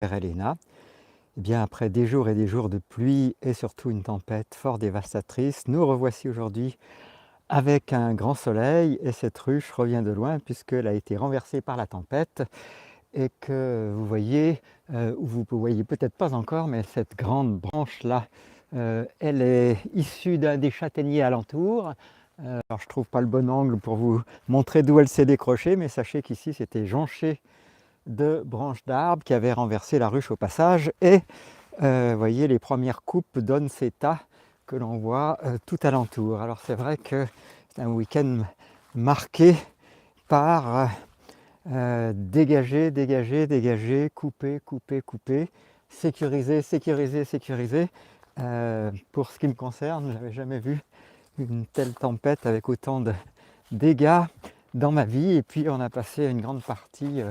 Elena. Eh bien, après des jours et des jours de pluie et surtout une tempête fort dévastatrice, nous revoici aujourd'hui avec un grand soleil et cette ruche revient de loin puisqu'elle a été renversée par la tempête et que vous voyez, ou vous ne voyez peut-être pas encore, mais cette grande branche-là, elle est issue d'un des châtaigniers alentours. Alors je ne trouve pas le bon angle pour vous montrer d'où elle s'est décrochée, mais sachez qu'ici c'était jonché de branches d'arbres qui avaient renversé la ruche au passage et vous voyez les premières coupes donnent ces tas que l'on voit tout alentour. Alors c'est vrai que c'est un week-end marqué par dégager, dégager, dégager, couper, couper, couper, sécuriser, sécuriser, sécuriser. Pour ce qui me concerne, je n'avais jamais vu une telle tempête avec autant de dégâts dans ma vie et puis on a passé une grande partie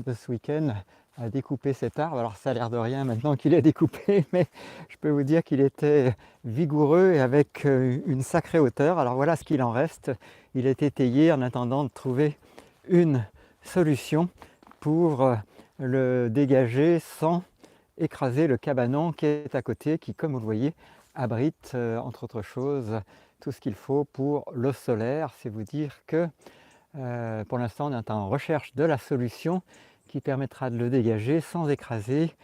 de ce week-end à découper cet arbre. Alors ça a l'air de rien maintenant qu'il est découpé, mais je peux vous dire qu'il était vigoureux et avec une sacrée hauteur. Alors voilà ce qu'il en reste. Il est étayé en attendant de trouver une solution pour le dégager sans écraser le cabanon qui est à côté, qui comme vous le voyez abrite entre autres choses tout ce qu'il faut pour l'eau solaire. C'est vous dire que pour l'instant on est en recherche de la solution qui permettra de le dégager sans écraser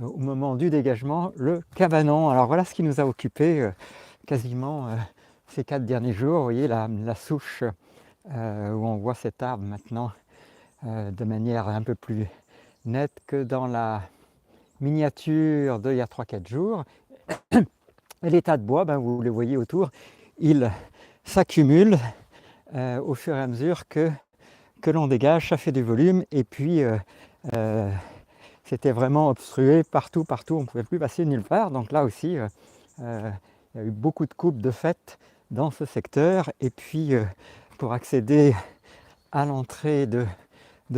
au moment du dégagement le cabanon. Alors voilà ce qui nous a occupé quasiment ces 4 derniers jours. Vous voyez la souche où on voit cet arbre maintenant de manière un peu plus nette que dans la miniature d'il y a 3-4 jours. Et les tas de bois, vous les voyez autour, ils s'accumulent au fur et à mesure que l'on dégage, ça fait du volume et puis c'était vraiment obstrué partout, on ne pouvait plus passer nulle part. Donc là aussi, il y a eu beaucoup de coupes de fait dans ce secteur. Et puis pour accéder à l'entrée de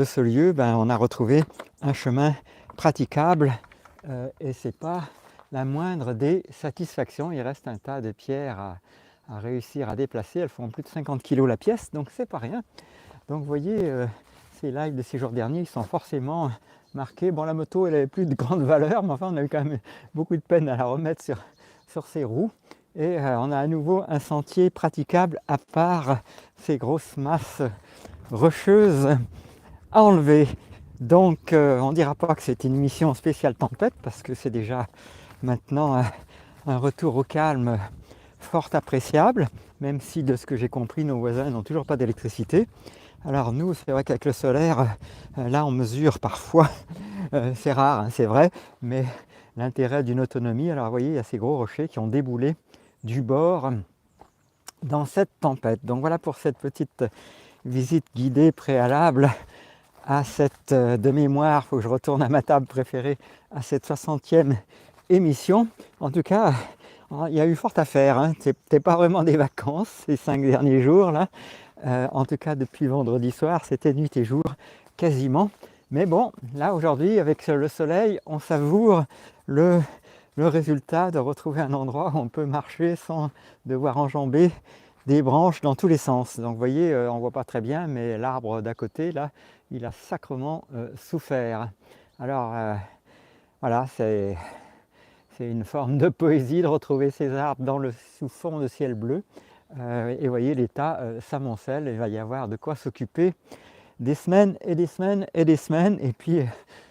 ce lieu, on a retrouvé un chemin praticable et c'est pas la moindre des satisfactions. Il reste un tas de pierres à réussir à déplacer. Elles font plus de 50 kg la pièce, donc c'est pas rien. Donc vous voyez, ces lives de ces jours derniers, ils sont forcément marqués. Bon, la moto, elle avait plus de grande valeur, mais enfin, on a eu quand même beaucoup de peine à la remettre sur ses roues. Et on a à nouveau un sentier praticable à part ces grosses masses rocheuses à enlever. Donc, on ne dira pas que c'est une mission spéciale tempête, parce que c'est déjà maintenant un retour au calme fort appréciable, même si de ce que j'ai compris, nos voisins n'ont toujours pas d'électricité. Alors nous, c'est vrai qu'avec le solaire, là on mesure parfois, c'est rare, hein, c'est vrai, mais l'intérêt d'une autonomie. Alors vous voyez, il y a ces gros rochers qui ont déboulé du bord dans cette tempête. Donc voilà pour cette petite visite guidée préalable à cette de mémoire, il faut que je retourne à ma table préférée, à cette 60e émission. En tout cas, il y a eu fort à faire, hein. C'était pas vraiment des vacances ces 5 derniers jours là. En tout cas depuis vendredi soir, c'était nuit et jour quasiment. Mais bon, là aujourd'hui avec le soleil, on savoure le résultat de retrouver un endroit où on peut marcher sans devoir enjamber des branches dans tous les sens. Donc vous voyez, on ne voit pas très bien, mais l'arbre d'à côté là, il a sacrement souffert. Alors voilà, c'est une forme de poésie de retrouver ces arbres dans le sous-fond de ciel bleu. Et vous voyez, l'état s'amoncelle, il va y avoir de quoi s'occuper des semaines et des semaines et des semaines. Et puis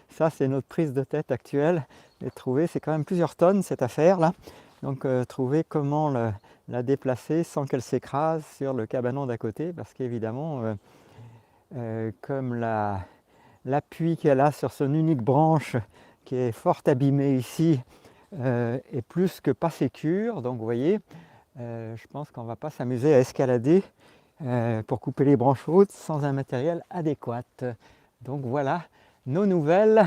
ça, c'est notre prise de tête actuelle. Et trouver, c'est quand même plusieurs tonnes cette affaire-là. Donc trouver comment la déplacer sans qu'elle s'écrase sur le cabanon d'à côté. Parce qu'évidemment, comme l'appui qu'elle a sur son unique branche, qui est fort abîmée ici, est plus que pas sécure. Donc vous voyez, je pense qu'on ne va pas s'amuser à escalader pour couper les branches hautes sans un matériel adéquat. Donc voilà nos nouvelles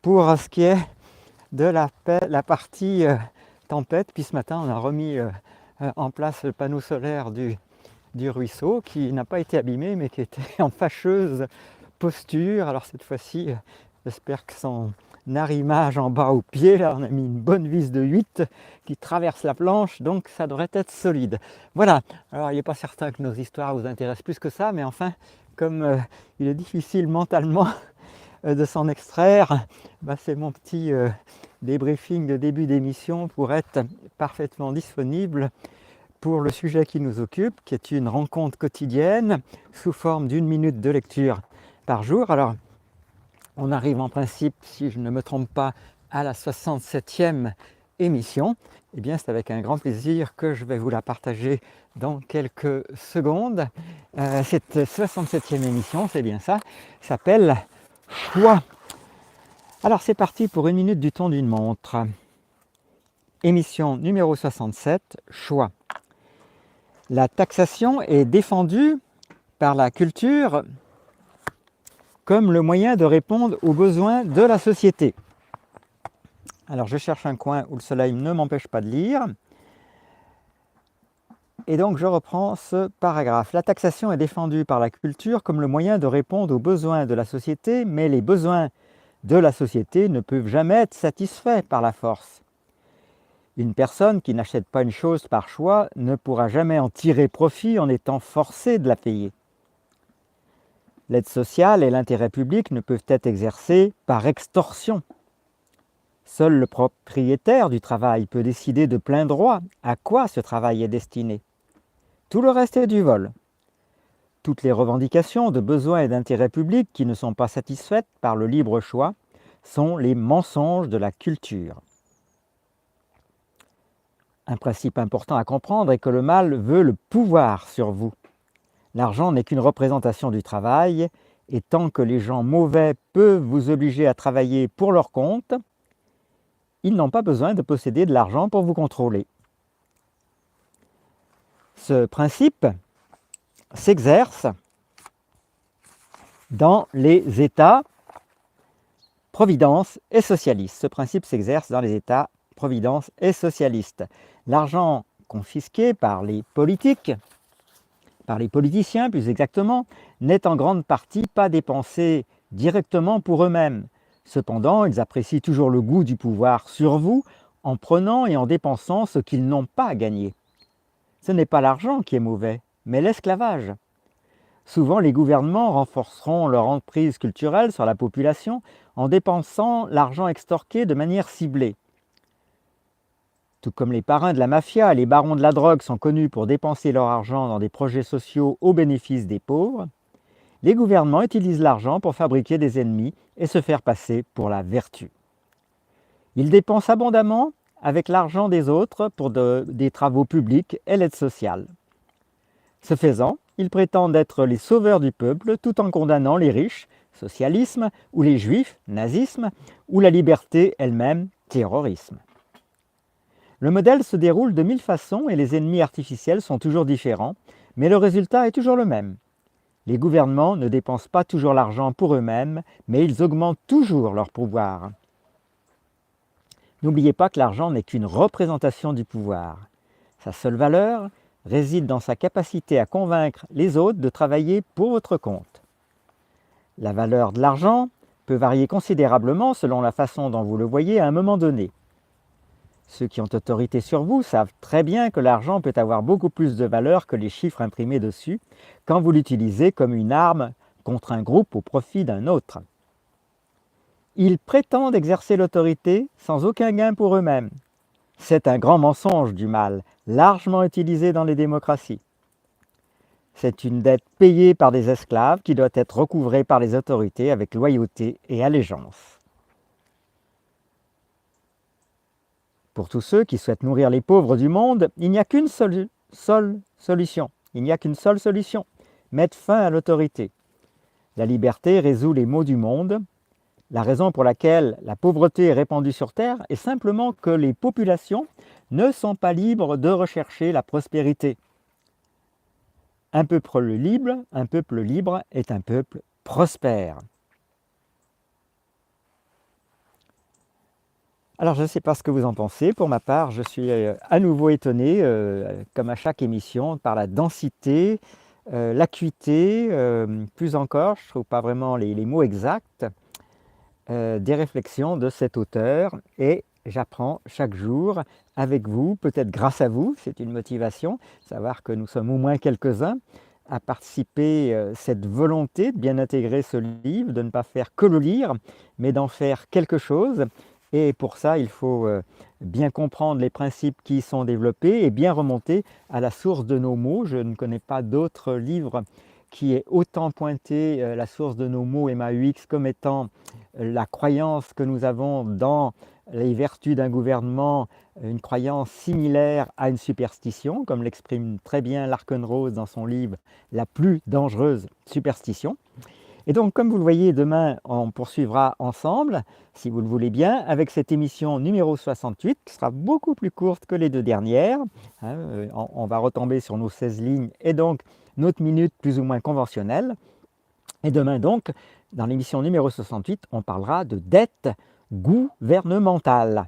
pour ce qui est de la partie tempête. Puis ce matin, on a remis en place le panneau solaire du ruisseau qui n'a pas été abîmé mais qui était en fâcheuse posture. Alors cette fois-ci, j'espère que son arrimage en bas au pied, là on a mis une bonne vis de 8 qui traverse la planche, donc ça devrait être solide. Voilà, alors il n'est pas certain que nos histoires vous intéressent plus que ça, mais enfin, comme il est difficile mentalement de s'en extraire, c'est mon petit débriefing de début d'émission pour être parfaitement disponible pour le sujet qui nous occupe, qui est une rencontre quotidienne sous forme d'1 minute de lecture par jour. Alors, on arrive en principe, si je ne me trompe pas, à la 67e émission. Eh bien, c'est avec un grand plaisir que je vais vous la partager dans quelques secondes. Cette 67e émission, c'est bien ça, s'appelle Choix. Alors, c'est parti pour 1 minute du ton d'une montre. Émission numéro 67, Choix. La taxation est défendue par la culture comme le moyen de répondre aux besoins de la société. Alors je cherche un coin où le soleil ne m'empêche pas de lire. Et donc je reprends ce paragraphe. La taxation est défendue par la culture comme le moyen de répondre aux besoins de la société, mais les besoins de la société ne peuvent jamais être satisfaits par la force. Une personne qui n'achète pas une chose par choix ne pourra jamais en tirer profit en étant forcée de la payer. L'aide sociale et l'intérêt public ne peuvent être exercés par extorsion. Seul le propriétaire du travail peut décider de plein droit à quoi ce travail est destiné. Tout le reste est du vol. Toutes les revendications de besoins et d'intérêt public qui ne sont pas satisfaites par le libre choix sont les mensonges de la culture. Un principe important à comprendre est que le mal veut le pouvoir sur vous. L'argent n'est qu'une représentation du travail, et tant que les gens mauvais peuvent vous obliger à travailler pour leur compte, ils n'ont pas besoin de posséder de l'argent pour vous contrôler. Ce principe s'exerce dans les États providence et socialistes. Ce principe s'exerce dans les États providence et socialistes. L'argent confisqué par les politiques, par les politiciens plus exactement, n'est en grande partie pas dépensé directement pour eux-mêmes. Cependant, ils apprécient toujours le goût du pouvoir sur vous en prenant et en dépensant ce qu'ils n'ont pas gagné. Ce n'est pas l'argent qui est mauvais, mais l'esclavage. Souvent, les gouvernements renforceront leur emprise culturelle sur la population en dépensant l'argent extorqué de manière ciblée. Tout comme les parrains de la mafia et les barons de la drogue sont connus pour dépenser leur argent dans des projets sociaux au bénéfice des pauvres, les gouvernements utilisent l'argent pour fabriquer des ennemis et se faire passer pour la vertu. Ils dépensent abondamment avec l'argent des autres pour des travaux publics et l'aide sociale. Ce faisant, ils prétendent être les sauveurs du peuple tout en condamnant les riches, socialisme, ou les juifs, nazisme, ou la liberté elle-même, terrorisme. Le modèle se déroule de 1000 façons et les ennemis artificiels sont toujours différents, mais le résultat est toujours le même. Les gouvernements ne dépensent pas toujours l'argent pour eux-mêmes, mais ils augmentent toujours leur pouvoir. N'oubliez pas que l'argent n'est qu'une représentation du pouvoir. Sa seule valeur réside dans sa capacité à convaincre les autres de travailler pour votre compte. La valeur de l'argent peut varier considérablement selon la façon dont vous le voyez à un moment donné. Ceux qui ont autorité sur vous savent très bien que l'argent peut avoir beaucoup plus de valeur que les chiffres imprimés dessus quand vous l'utilisez comme une arme contre un groupe au profit d'un autre. Ils prétendent exercer l'autorité sans aucun gain pour eux-mêmes. C'est un grand mensonge du mal, largement utilisé dans les démocraties. C'est une dette payée par des esclaves qui doit être recouvrée par les autorités avec loyauté et allégeance. Pour tous ceux qui souhaitent nourrir les pauvres du monde, il n'y a qu'une seule solution. Il n'y a qu'une seule solution, mettre fin à l'autorité. La liberté résout les maux du monde. La raison pour laquelle la pauvreté est répandue sur Terre est simplement que les populations ne sont pas libres de rechercher la prospérité. Un peuple libre est un peuple prospère. Alors je ne sais pas ce que vous en pensez. Pour ma part, je suis à nouveau étonné, comme à chaque émission, par la densité, l'acuité, plus encore, je ne trouve pas vraiment les mots exacts, des réflexions de cet auteur. Et j'apprends chaque jour avec vous, peut-être grâce à vous, c'est une motivation, savoir que nous sommes au moins quelques-uns a participé cette volonté de bien intégrer ce livre, de ne pas faire que le lire, mais d'en faire quelque chose. Et pour ça, il faut bien comprendre les principes qui y sont développés et bien remonter à la source de nos mots. Je ne connais pas d'autres livres qui ait autant pointé la source de nos mots MAUX comme étant la croyance que nous avons dans les vertus d'un gouvernement, une croyance similaire à une superstition, comme l'exprime très bien Larkenrose dans son livre « La plus dangereuse superstition ». Et donc, comme vous le voyez, demain, on poursuivra ensemble, si vous le voulez bien, avec cette émission numéro 68, qui sera beaucoup plus courte que les deux dernières. On va retomber sur nos 16 lignes et donc notre minute plus ou moins conventionnelle. Et demain donc, dans l'émission numéro 68, on parlera de dette gouvernementale.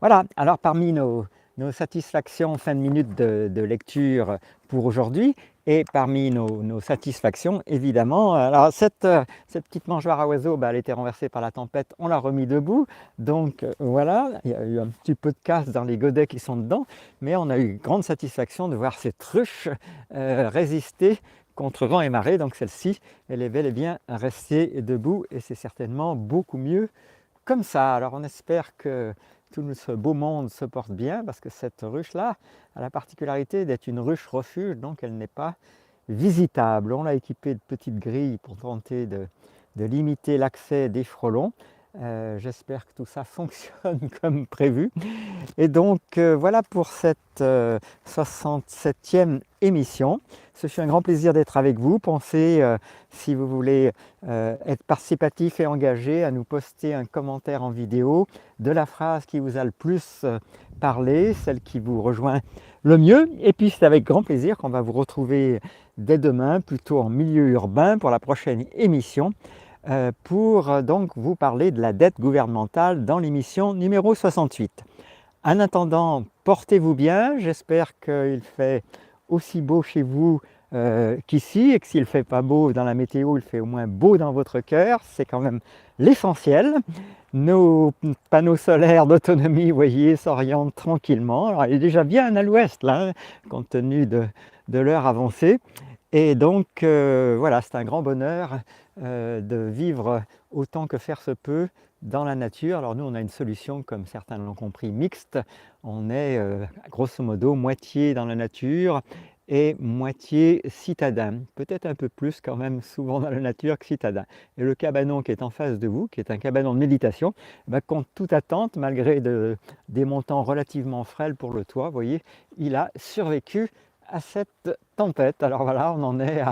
Voilà, alors parmi nos satisfactions fin de minute de lecture pour aujourd'hui, et parmi nos satisfactions, évidemment, alors cette petite mangeoire à oiseaux, elle était renversée par la tempête, on l'a remis debout, donc voilà, il y a eu un petit peu de casse dans les godets qui sont dedans, mais on a eu grande satisfaction de voir cette ruche résister contre vent et marée, donc celle-ci, elle est bel et bien restée debout, et c'est certainement beaucoup mieux comme ça. Alors on espère que tout ce beau monde se porte bien, parce que cette ruche-là a la particularité d'être une ruche refuge, donc elle n'est pas visitable. On l'a équipée de petites grilles pour tenter de limiter l'accès des frelons. J'espère que tout ça fonctionne comme prévu. Et donc voilà pour cette 67e émission. Ce fut un grand plaisir d'être avec vous. Pensez, si vous voulez être participatif et engagé, à nous poster un commentaire en vidéo de la phrase qui vous a le plus parlé, celle qui vous rejoint le mieux. Et puis c'est avec grand plaisir qu'on va vous retrouver dès demain, plutôt en milieu urbain, pour la prochaine émission, pour donc vous parler de la dette gouvernementale dans l'émission numéro 68. En attendant, portez-vous bien, j'espère qu'il fait aussi beau chez vous qu'ici, et que s'il ne fait pas beau dans la météo, il fait au moins beau dans votre cœur, c'est quand même l'essentiel. Nos panneaux solaires d'autonomie, vous voyez, s'orientent tranquillement. Alors, il est déjà bien à l'ouest, là, compte tenu de l'heure avancée. Et donc, voilà, c'est un grand bonheur de vivre autant que faire se peut dans la nature. Alors nous, on a une solution, comme certains l'ont compris, mixte. On est grosso modo moitié dans la nature et moitié citadin. Peut-être un peu plus quand même souvent dans la nature que citadin. Et le cabanon qui est en face de vous, qui est un cabanon de méditation, contre toute attente, malgré des montants relativement frêles pour le toit, vous voyez, il a survécu à cette tempête. Alors voilà, on en est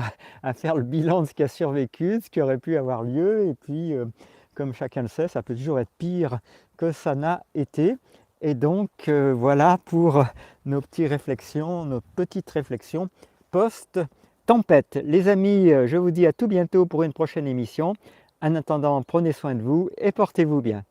à faire le bilan de ce qui a survécu, de ce qui aurait pu avoir lieu, et puis comme chacun le sait, ça peut toujours être pire que ça n'a été. Et donc voilà pour nos petites réflexions post-tempête. Les amis, je vous dis à tout bientôt pour une prochaine émission. En attendant, prenez soin de vous et portez-vous bien.